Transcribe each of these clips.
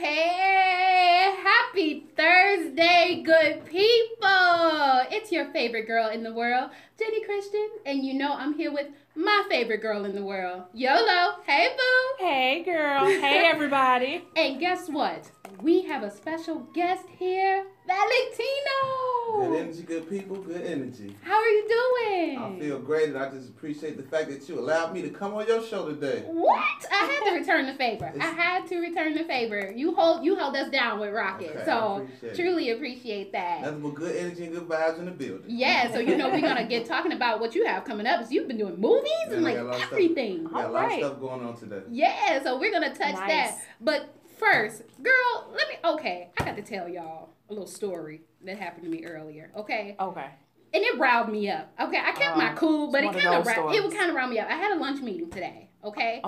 Hey, happy Thursday, good people. It's your favorite girl in the world, Jenny Christian, and you know I'm here with my favorite girl in the world, Yolo. Hey, boo. Hey, girl. Hey, everybody. And guess what? We have a special guest here, Valentino. Good energy, good people, good energy. How are you doing? I feel great, and I just appreciate the fact that you allowed me to come on your show today. What? I had to return the favor. You hold us down with Rocket. Okay, so truly appreciate that. Nothing but good energy and good vibes in the building. Yeah, so we're gonna get talking about what you have coming up. So you've been doing movies and like everything. We got a lot of stuff going on today. Yeah, so we're gonna touch that. But first, girl, I got to tell y'all a little story that happened to me earlier. Okay. And it riled me up. Okay, I kept my cool, but it kind of riled me up. I had a lunch meeting today. Okay.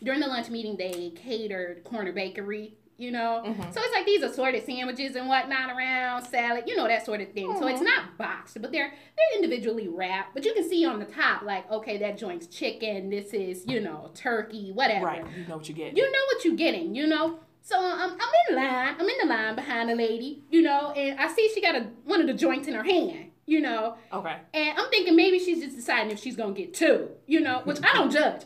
During the lunch meeting, they catered corner bakery. You know, so it's like these assorted sandwiches and whatnot around, salad, you know, that sort of thing. So it's not boxed, but they're individually wrapped. But you can see on the top, like, okay, that joint's chicken. This is, you know, turkey, whatever. Right. You know what you're getting. You know what you're getting. You know. So I'm in line. I'm in the line behind the lady. You know, and I see she got one of the joints in her hand. You know. Okay. And I'm thinking maybe she's just deciding if she's gonna get two. You know, which I don't judge.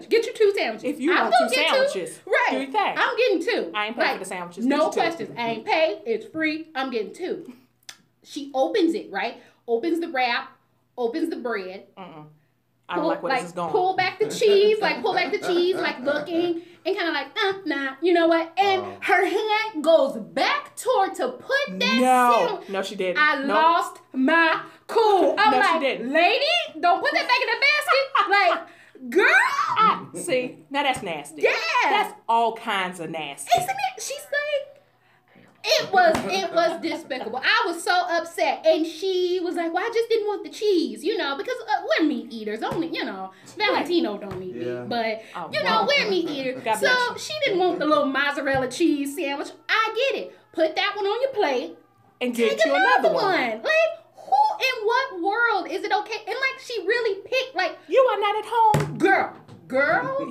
Get you two sandwiches. If you want two sandwiches, right? Do your thing. I'm getting two. I ain't paying for the sandwiches. No questions. I ain't paid. It's free. I'm getting two. She opens it, right? Opens the wrap. Opens the bread. I don't like where this is going. Pull back the cheese, like looking, and kind of like, nah, you know what? And her hand goes back toward to put that sandwich. No, she didn't. I lost my cool. I'm like, she didn't. Lady, don't put that back in the basket. Like, girl. See, now that's nasty. Yeah. That's all kinds of nasty. Isn't it? She's like, it was despicable. I was so upset. And she was like, well, I just didn't want the cheese, you know, because we're meat eaters. Only, you know, Valentino don't eat meat. But, you know, we're meat eaters. So she didn't want the little mozzarella cheese sandwich. I get it. Put that one on your plate. And get you another one. Like, who in what world is it okay? And, like, she really picked, like. You are not at home. Girl.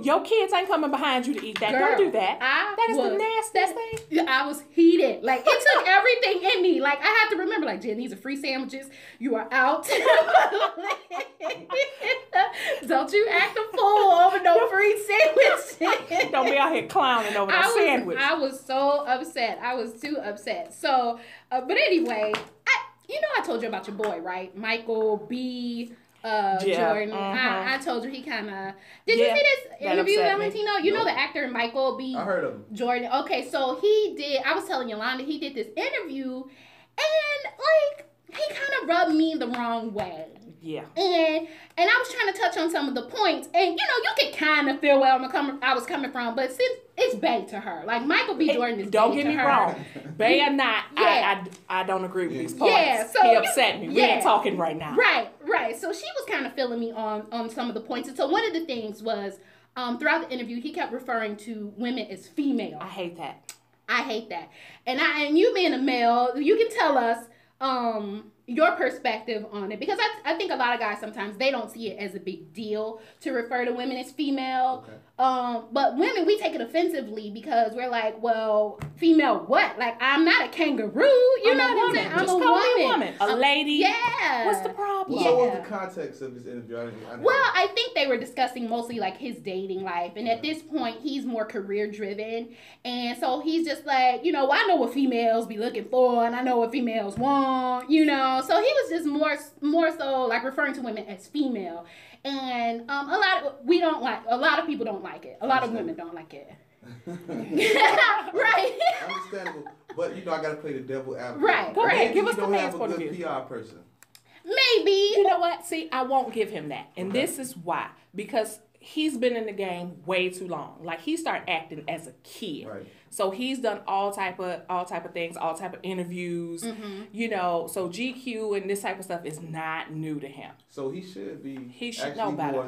Your kids ain't coming behind you to eat that. Don't do that. That is the nastiest thing. I was heated. Like, it took everything in me. Like, I had to remember, like, Jen, these are free sandwiches. You are out. Don't you act a fool over no free sandwiches. Don't be out here clowning over that sandwich. I was so upset. I was too upset. So, but anyway, I told you about your boy, right? Michael B. Jordan. I told you he kind of. Did you see this interview, Valentino? You know the actor Michael B. I heard of him. Jordan. Okay, so he did. I was telling Yolanda he did this interview, and like he kind of rubbed me the wrong way. Yeah. And I was trying to touch on some of the points, and you could kind of feel where I was coming from, but since it's bae to her, like Michael B. Jordan is. Don't get me wrong, bae or not, I don't agree with these points. Yeah, so he upset me. We ain't talking right now. Right. So she was kind of feeling me on some of the points, and so one of the things was throughout the interview he kept referring to women as female. I hate that, and you being a male, you can tell us your perspective on it, because I think a lot of guys sometimes they don't see it as a big deal to refer to women as female. But women, we take it offensively because we're like, well, female what? Like, I'm not a kangaroo. You know what I'm saying? I'm a woman. A lady. Yeah. What's the problem? So what was the context of this interview? I think they were discussing mostly like his dating life, and at this point he's more career driven, and so he's just like, well, I know what females be looking for, and I know what females want, So he was just more so like referring to women as female, and a lot of people don't like it. A lot of women don't like it. Right. Understandable, but I gotta play the devil advocate. Right. Go ahead. Give us the man's point of view. PR person. Maybe. You know what? See, I won't give him that, and this is why. Because he's been in the game way too long. Like, he started acting as a kid. Right. So he's done all type of things, all type of interviews. So GQ and this type of stuff is not new to him. So he should be. He should know better.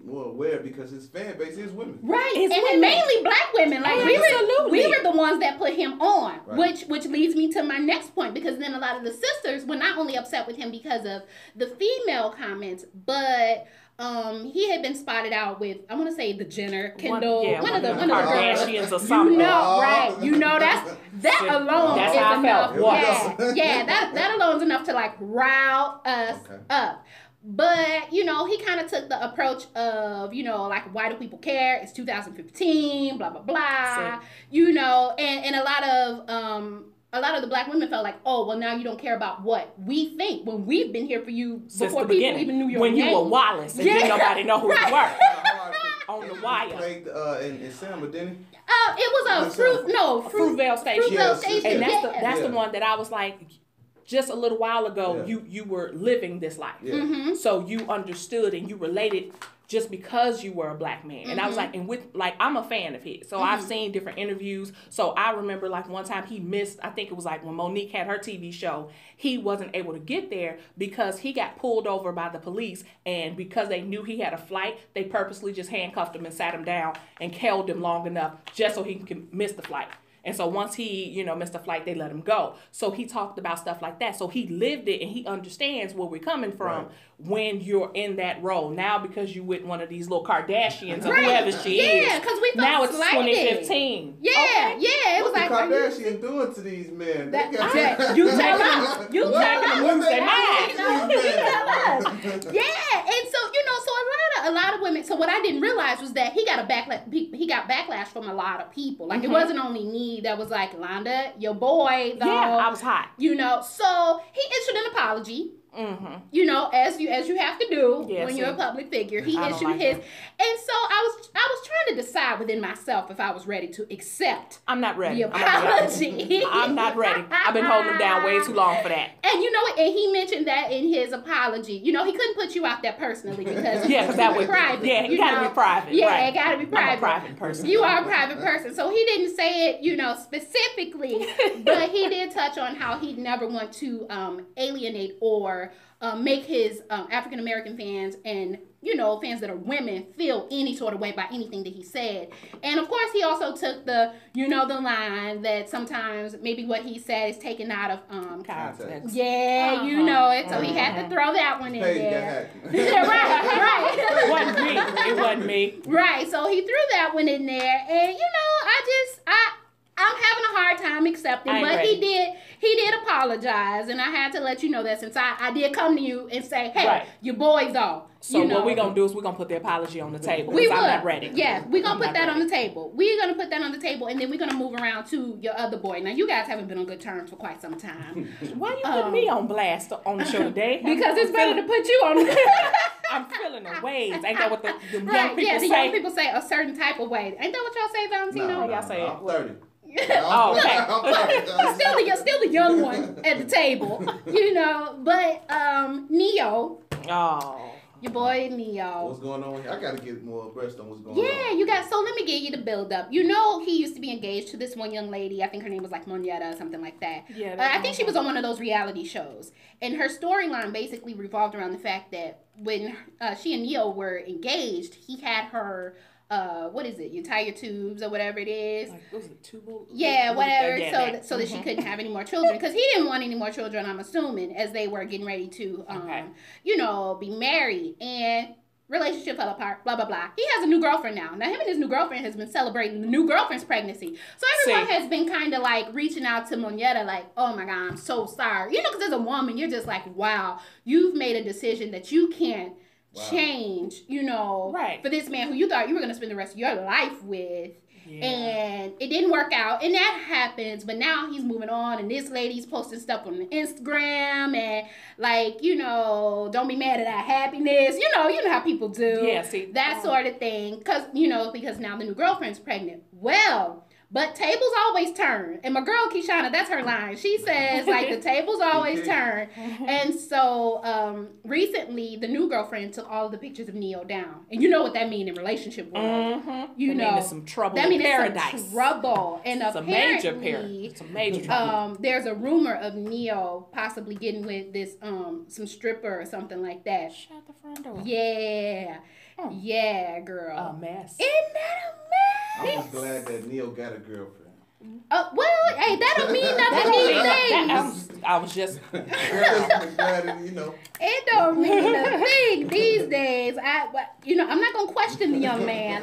More aware, because his fan base is women. Right. And mainly black women. Like, we were the ones that put him on. Right. Which leads me to my next point, because then a lot of the sisters were not only upset with him because of the female comments, but he had been spotted out with, I want to say the Kendall, one of the Kardashians or something. You know, right? You know, that alone is enough. That alone is enough to like rile us up. But, you know, he kind of took the approach of, you know, like, why do people care? It's 2015, blah, blah, blah. You know, and a lot of the black women felt like, oh, well, now you don't care about what we think when we've been here for you since before the people even knew your name. When you were Wallace and didn't nobody know who you were. On the wire. He played in Selma, didn't he? It was a Fruitvale Station. And that's the one that I was like, just a little while ago, you were living this life. Yeah. So you understood and you related just because you were a black man. And I was like, I'm a fan of his. So I've seen different interviews. So I remember like one time he missed, I think it was like when Monique had her TV show, he wasn't able to get there because he got pulled over by the police. And because they knew he had a flight, they purposely just handcuffed him and sat him down and held him long enough just so he could miss the flight. And so once he, you know, missed a flight, they let him go. So he talked about stuff like that. So he lived it and he understands where we're coming from when you're in that role. Now because you with one of these little Kardashians or whoever she is. Yeah, because we now it's 2015. Yeah, it was like what the Kardashians doing to these men? You taking them lose their mind. Yeah, and so you know, so a lot of women. So what I didn't realize was that he got a backlash. He got backlash from a lot of people. Like it wasn't only me that was like, Londa, your boy, though. Yeah, I was hot. You know, so he issued an apology. You know, as you have to do when you're a public figure. He issued his, and so I was trying to decide within myself if I was ready to accept. I'm not ready. The apology. I'm not ready. I've been holding him down way too long for that. And you know, and he mentioned that in his apology. You know, he couldn't put you out there personally because because that was private. Yeah, it gotta be private. Yeah, it gotta be private. I'm a private person. You are a private person, so he didn't say it, you know, specifically, but he did touch on how he'd never want to alienate or make his African American fans and, you know, fans that are women feel any sort of way by anything that he said. And of course, he also took the line that sometimes maybe what he said is taken out of context. Yeah, you know it. So he had to throw that one in there. right. It wasn't me. Right. So he threw that one in there, and you know, I'm having a hard time accepting, but he did apologize, and I had to let you know that since I did come to you and say, hey, your boy though. So you know, what we're going to do is we're going to put the apology on the table. I'm not ready. Yeah, we're going to put that on the table. We're going to put that on the table, and then we're going to move around to your other boy. Now, you guys haven't been on good terms for quite some time. Why you put me on blast on the show today? Because it's better to put you on. I'm feeling the ways. Ain't that what the young people say? Yeah, the young people say a certain type of way. Ain't that what y'all say, Valentino? No, y'all say I'm 30. Oh, okay. still the young one at the table, you know. But Neo, your boy Neo. What's going on here? I gotta get more abreast on what's going on. Yeah, you got. So let me give you the build up. You know, he used to be engaged to this one young lady. I think her name was like Monietta or something like that. Yeah. I think she was on one of those reality shows, and her storyline basically revolved around the fact that when she and Neo were engaged, he had her. What is it? You tie your tubes or whatever it is. Like, was it tubal? Yeah, whatever. So that she couldn't have any more children because he didn't want any more children. I'm assuming as they were getting ready to, you know, be married, and relationship fell apart. Blah blah blah. He has a new girlfriend now. Now him and his new girlfriend has been celebrating the new girlfriend's pregnancy. So everyone has been kind of like reaching out to Monietta, like, oh my God, I'm so sorry. You know, because as a woman, you're just like, wow, you've made a decision that you can't. Change, you know, for this man who you thought you were going to spend the rest of your life with. Yeah. And it didn't work out, and that happens, but now he's moving on, and this lady's posting stuff on Instagram, and like, you know, don't be mad at our happiness, you know how people do, that sort of thing, because now the new girlfriend's pregnant. Well, but tables always turn. And my girl Kishana, that's her line. She says, like, the tables always turn. And so recently, the new girlfriend took all of the pictures of Neo down. And you know what that means in relationship world. You know. That means some trouble in paradise. Some trouble. And it's apparently, it's a major trouble. There's a rumor of Neo possibly getting with this, some stripper or something like that. Shut the front door. Yeah. Yeah, girl. A mess. Isn't that a mess? I'm just glad that Neo got a girlfriend. Well, hey, that don't mean nothing these days. I was just, It don't mean a thing these days. I'm not gonna question the young man.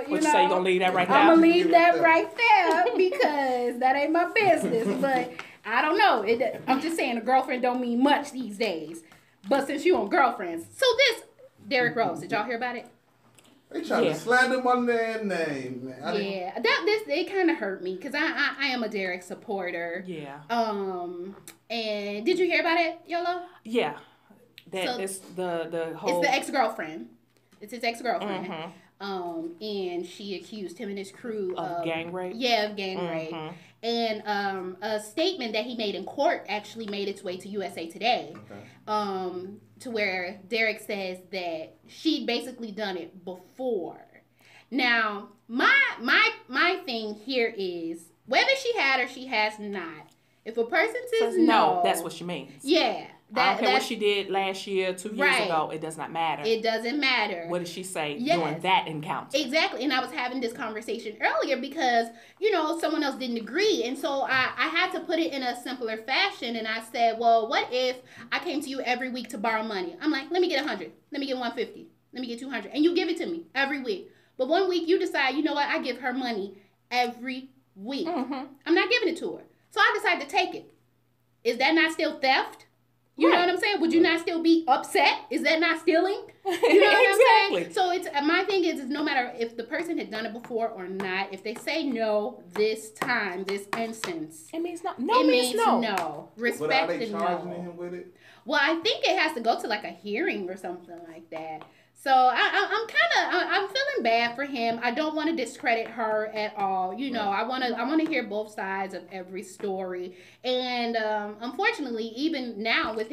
you say you gonna leave that right there? I'm gonna leave that right there because that ain't my business. But I don't know. I'm just saying a girlfriend don't mean much these days. But since you on girlfriends, so this Derrick Rose, did y'all hear about it? They trying to slander my name, man. It kind of hurt me because I am a Derrick supporter. Yeah. And did you hear about it, Yolo? Yeah. It's the whole. It's the ex-girlfriend. It's his ex-girlfriend. Mm-hmm. And she accused him and his crew of gang rape. Yeah, of gang rape. And a statement that he made in court actually made its way to USA Today. Okay. To where Derrick says that she'd basically done it before. Now, my thing here is whether she had or she has not. If a person says no, that's what she means. Yeah. I don't care what she did last year, 2 years ago. It does not matter. It doesn't matter. What did she say during that encounter? Exactly. And I was having this conversation earlier because, someone else didn't agree. And so I had to put it in a simpler fashion. And I said, well, what if I came to you every week to borrow money? I'm like, let me get 100. Let me get 150. Let me get 200. And you give it to me every week. But one week you decide, you know what? I give her money every week. Mm-hmm. I'm not giving it to her. So I decided to take it. Is that not still theft? You know what I'm saying? Would you not still be upset? Is that not stealing? You know what I'm saying? So my thing is no matter if the person had done it before or not, if they say no this time, this instance, it means no. No means no. No. Respect the no. But are they charging him with it? Well, I think it has to go to like a hearing or something like that. So I'm feeling bad for him. I don't want to discredit her at all. I want to hear both sides of every story. And unfortunately, even now with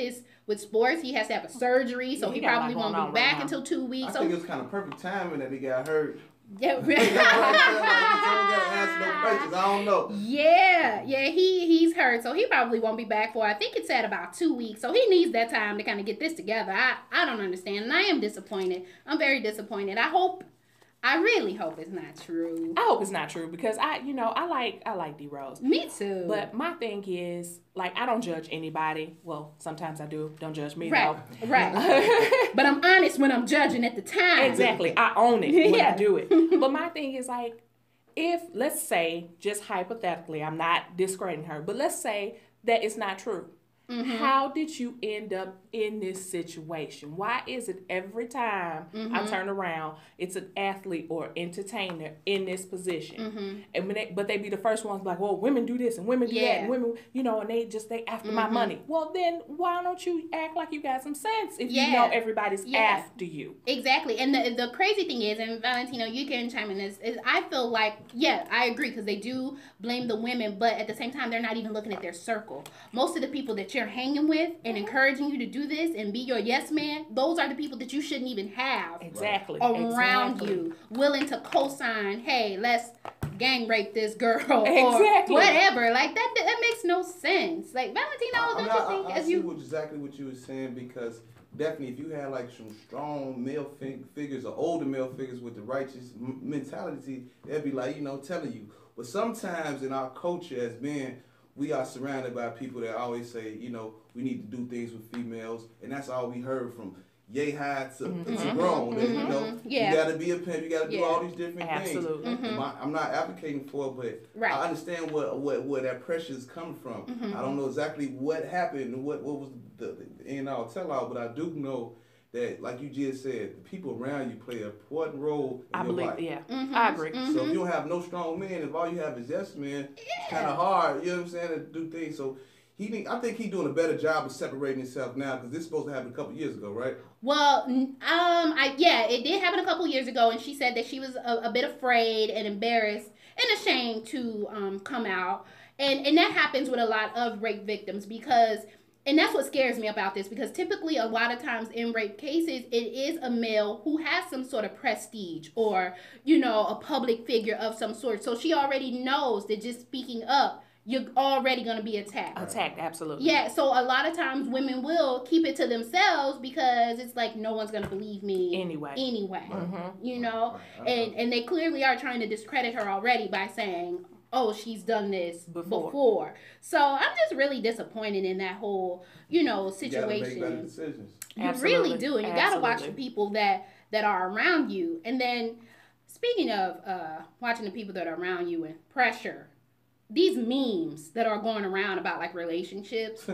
sports, he has to have a surgery, so he probably won't be back until 2 weeks. I think it was kind of perfect timing that he got hurt. Yeah, I don't know. Yeah, he's hurt, so he probably won't be back for, I think it said about 2 weeks. So he needs that time to kind of get this together. I don't understand, and I am disappointed. I'm very disappointed. I really hope it's not true. I hope it's not true because I like D Rose. Me too. But my thing is, I don't judge anybody. Well, sometimes I do. Don't judge me, right, though. Right. But I'm honest when I'm judging at the time. Exactly. I own it when I do it. But my thing is if, let's say, just hypothetically, I'm not discrediting her, but let's say that it's not true. Mm-hmm. How did you end up in this situation? Why is it every time I turn around, it's an athlete or entertainer in this position? Mm-hmm. And but they be the first ones like, well, women do this and women do that, and women, and they after my money. Well, then why don't you act like you got some sense if you know everybody's after you? Exactly. And the crazy thing is, and Valentino, you can chime in this, is I feel like, I agree because they do blame the women, but at the same time, they're not even looking at their circle. Most of the people that you're hanging with and encouraging you to do this and be your yes man, those are the people that you shouldn't even have around you, willing to co-sign, hey, let's gang rape this girl or whatever. Like that makes no sense. Like, Valentino, don't you think? I see exactly what you were saying, because definitely if you had some strong male figures or older male figures with the righteous mentality, they'd be telling you. But sometimes in our culture as men, we are surrounded by people that always say, we need to do things with females, and that's all we heard from yay high to grown. And, you got to be a pimp, you got to do all these different things. I'm not advocating for it, but I understand where that pressure is coming from. I don't know exactly what happened and what was the end all tell all, but I do know that, like you just said, the people around you play an important role in your life. I agree. So if you don't have no strong men, if all you have is yes men, it's kind of hard, you know what I'm saying, to do things. So I think he's doing a better job of separating himself now, because this is supposed to happen a couple years ago, right? Well, it did happen a couple years ago, and she said that she was a bit afraid and embarrassed and ashamed to come out. And that happens with a lot of rape victims, because... And that's what scares me about this, because typically a lot of times in rape cases, it is a male who has some sort of prestige or, a public figure of some sort. So she already knows that just speaking up, you're already going to be attacked. Absolutely. Yeah, so a lot of times women will keep it to themselves because it's like, no one's going to believe me anyway. And they clearly are trying to discredit her already by saying, oh, she's done this before. So I'm just really disappointed in that whole, situation. You gotta make better decisions. You really do. And you got to watch the people that are around you. And then, speaking of watching the people that are around you and pressure, these memes that are going around about like relationships.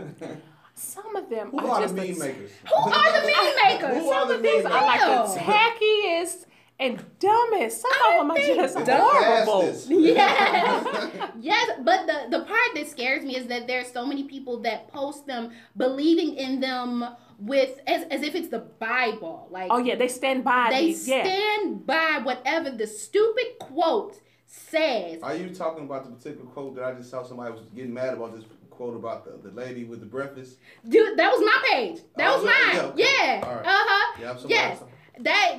Some of them are just the meme makers. Who are the meme makers? Some of these are like the tackiest and dumbest. Some of them are just horrible. Yes. Yes, but the part that scares me is that there's so many people that post them believing in them with as if it's the Bible. Like, oh yeah, they stand by. They stand by whatever the stupid quote says. Are you talking about the particular quote that I just saw somebody was getting mad about this quote about the lady with the breakfast? Dude, that was my page. That was mine. Yeah. Okay. Yeah. All right. Yeah, yes.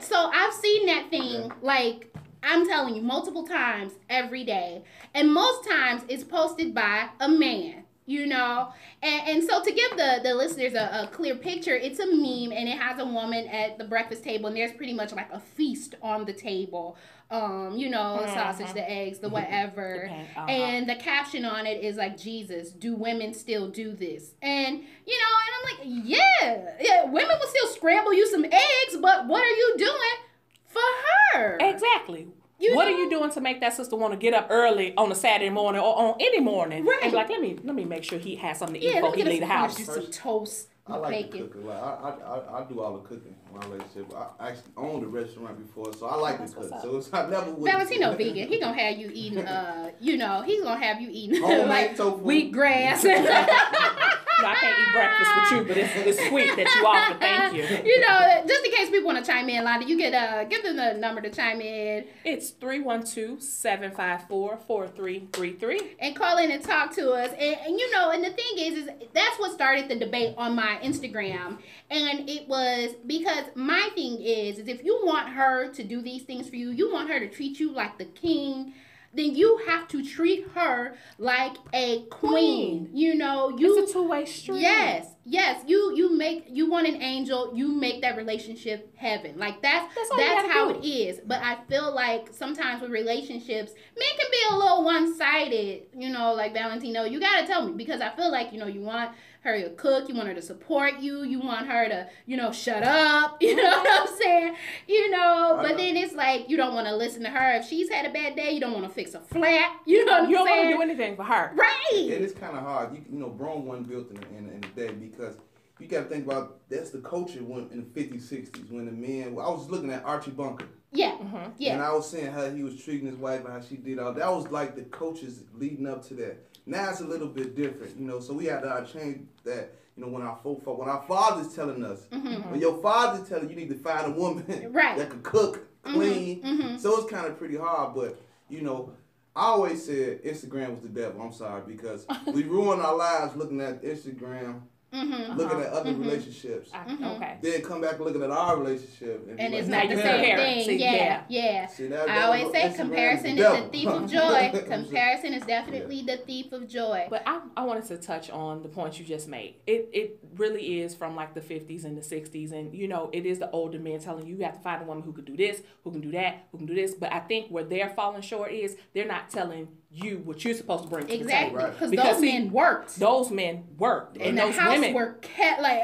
So I've seen that thing like I'm telling you multiple times every day, and most times it's posted by a man. And so to give the listeners a clear picture, it's a meme and it has a woman at the breakfast table and there's pretty much like a feast on the table. The sausage, the eggs, the whatever. And the caption on it is like, Jesus, do women still do this? And, and I'm like, yeah, women will still scramble you some eggs, but what are you doing for her? Exactly. What are you doing to make that sister want to get up early on a Saturday morning or on any morning? Right. And be like, let me make sure he has something to eat before he leave the house. Some toast. I like to cook. I do all the cooking in my relationship. I actually owned a restaurant before, so I like to cook. So I never would. Valentino vegan. He gonna have you eating. He's gonna have you eating like tofu, wheatgrass. No, I can't eat breakfast with you, but it's sweet that you offer. Thank you. Just in case people want to chime in, Lonnie, you get give them the number to chime in. It's 312-754-4333. And call in and talk to us. And the thing is that's what started the debate on my Instagram. And it was because my thing is if you want her to do these things for you, you want her to treat you like the king, then you have to treat her like a queen. It's a two-way street. Yes. You want an angel, you make that relationship heaven. Like that's how it is. But I feel like sometimes with relationships, men can be a little one-sided, like Valentino. You gotta tell me because I feel like, you want her to cook, you want her to support you, you want her to, shut up, you know what I'm saying? But then it's like you don't want to listen to her. If she's had a bad day, you don't want to fix a flat, you know what I'm saying? You don't want to do anything for her. Right. And it's kind of hard. Rome wasn't built in the day because you got to think about that's the culture in the 50s, 60s when the men, I was looking at Archie Bunker. Yeah. Mm-hmm. Yeah. And I was saying how he was treating his wife and how she did all that. Was like the coaches leading up to that. Now it's a little bit different, so we had to change that, when our father's telling us, when your father's telling you need to find a woman that can cook, clean. Mm-hmm. So it's kind of pretty hard, but, I always said Instagram was the devil. I'm sorry, because we ruin our lives looking at Instagram. Looking at other relationships. Okay. Then come back looking at our relationship. And it's not the same thing. Yeah. See, I always say comparison is the thief of joy. Comparison is definitely the thief of joy. But I wanted to touch on the point you just made. It really is from like the 50s and the 60s. And, it is the older men telling you have to find a woman who can do this, who can do that, who can do this. But I think where they're falling short is they're not telling you what you're supposed to bring to the table. Right. Because those men worked. Those men worked. And those women were kept, they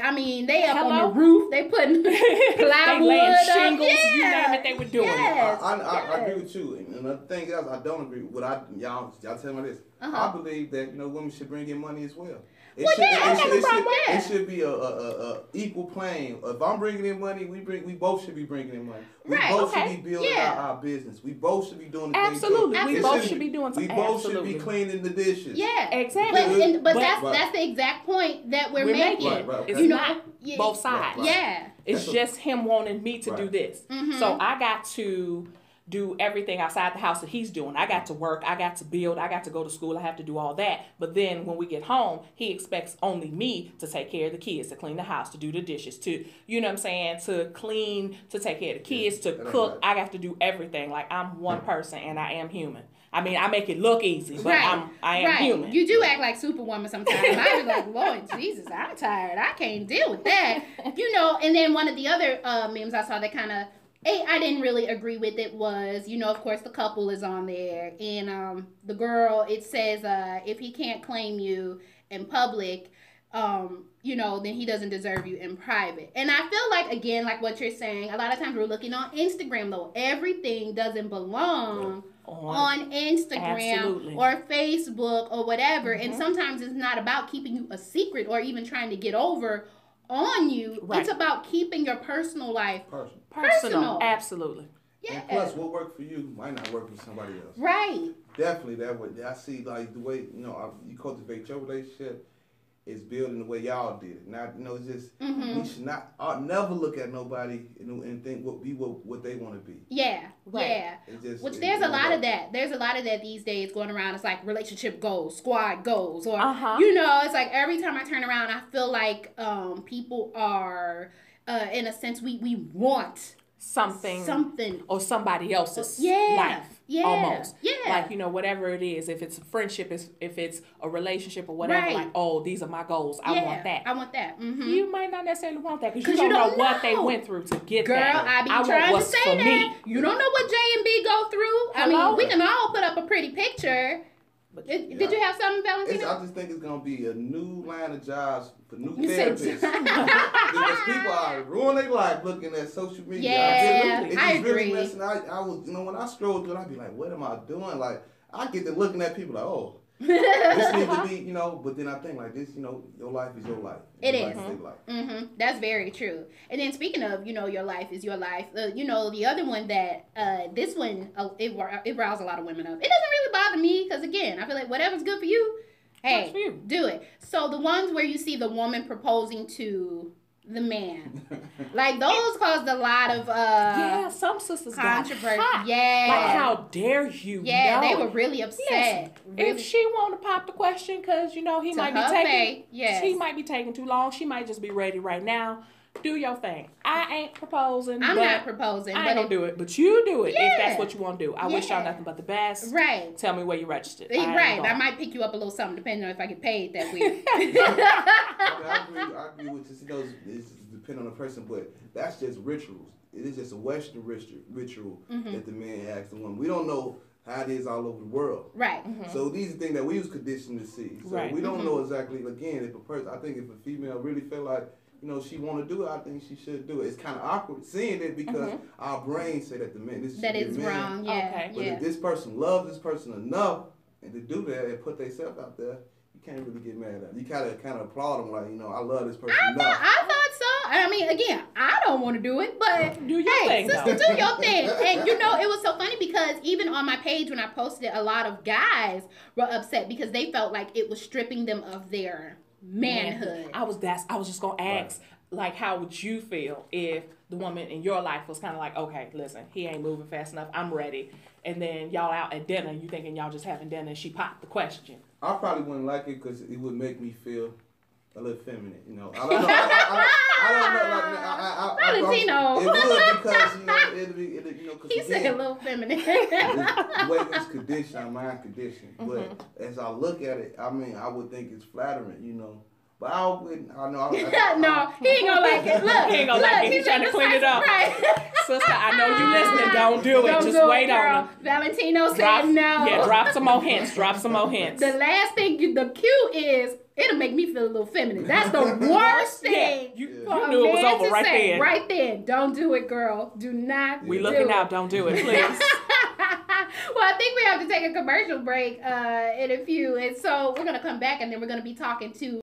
up on the roof, they putting plywood they laying shingles, up. You name it, they were doing it. I agree with you. And the thing else, I don't agree with y'all tell me this. I believe that women should bring in money as well. It should be a equal playing. If I'm bringing in money, we both should be bringing in money. We both should be building our business. We both should be doing the things. Absolutely. We both should be doing something. We both should be cleaning the dishes. Yeah, exactly. But that's the exact point that we're making. Right, okay. It's not both sides. Right. Yeah. It's just him wanting me to do this. Mm-hmm. So I got to do everything outside the house that he's doing. I got to work, I got to build, I got to go to school, I have to do all that. But then when we get home, he expects only me to take care of the kids, to clean the house, to do the dishes, to, to clean, to take care of the kids, to cook. I have to do everything. Like, I'm one person and I am human. I mean, I make it look easy, but I am human. You do act like Superwoman sometimes. I was like, Lord Jesus, I'm tired. I can't deal with that. And then one of the other memes I saw that kind of I didn't really agree with it was, of course the couple is on there, and the girl, it says if he can't claim you in public, then he doesn't deserve you in private. And I feel like, again, like what you're saying, a lot of times we're looking on Instagram, though. Everything doesn't belong on Instagram or Facebook or whatever. And sometimes it's not about keeping you a secret or even trying to get over on you. Right. It's about keeping your personal life personal. Absolutely. Yeah. And plus, what worked for you might not work for somebody else. Right. Definitely that way. I see, like, the way, you cultivate your relationship is building the way y'all did it. Not, it's just, we should never look at nobody and think what they want to be. Yeah, right. Yeah. Which there's a lot of that. There's a lot of that these days going around. It's like relationship goals, squad goals, or, it's like every time I turn around, I feel like people are, in a sense, we want something or somebody else's life. Yeah. Almost. Yeah. Like, whatever it is, if it's a friendship, if it's a relationship or whatever, like, oh, these are my goals. I want that. I want that. Mm-hmm. You might not necessarily want that because you don't know what they went through to get Girl, that. I be trying to say that. Me. You don't know what J and B go through. I mean, we can all put up a pretty picture. But, did you have something, Valentina? I just think it's going to be a new line of jobs for new therapists. Because people are ruining their life looking at social media. Yeah, I agree. Really messing. I was, when I scroll through it, I'd be like, what am I doing? Like, I get to looking at people like, oh, this needs to be, but then I think like this, your life is your life. It is. That's very true. And then speaking of, your life is your life, the other one that, this one, it riles a lot of women up. It doesn't really bother me because, again, I feel like whatever's good for you, hey, do it. So the ones where you see the woman proposing to the man, like those caused a lot of some sisters controversy. Like, how dare you? Yeah, they were really upset. Listen, if she want to pop the question, because he might be taking, he might be taking too long. She might just be ready right now. Do your thing. I ain't proposing. I'm not proposing. I ain't gonna do it, but you do it if that's what you want to do. I wish y'all nothing but the best. Right. Tell me where you registered. Right. I might pick you up a little something depending on if I get paid that week. I agree with you. It's depending on the person, but that's just rituals. It is just a Western ritual that the man asks the woman. We don't know how it is all over the world. Right. So these are things that we was conditioned to see. So we don't know exactly, again, if a person, I think if a female really feel like, she want to do it, I think she should do it. It's kind of awkward seeing it because our brains say that the man, this is wrong. Yeah. Okay. But if this person loves this person enough and to do that and put themselves out there, you can't really get mad at them. You kind of applaud them like, I love this person enough. I thought so. I mean, again, I don't want to do it, but do your thing, sister, do your thing. And it was so funny because even on my page when I posted it, a lot of guys were upset because they felt like it was stripping them of their manhood. I was just gonna ask, like, how would you feel if the woman in your life was kind of like, okay, listen, he ain't moving fast enough, I'm ready, and then y'all out at dinner, you thinking y'all just having dinner, and she popped the question. I probably wouldn't like it because it would make me feel a little feminine, I don't know. I don't know. Valentino. It would because it'd be because he said a little feminine. The way it's conditioned, our mind conditioned. But as I look at it, I mean, I would think it's flattering, But I wouldn't. I know. No, he ain't gonna like it. Look, he ain't gonna like it. He's trying to clean it up. Right. Sister, I know you listening. Don't do it. Just wait on him. Valentino said no. Yeah, drop some more hints. The last thing, the cue is, it'll make me feel a little feminine. That's the worst thing. You knew it was over right then. Right then. Don't do it, girl. Do not We looking out. Don't do it, please. Well, I think we have to take a commercial break in a few. And so we're going to come back and then we're going to be talking to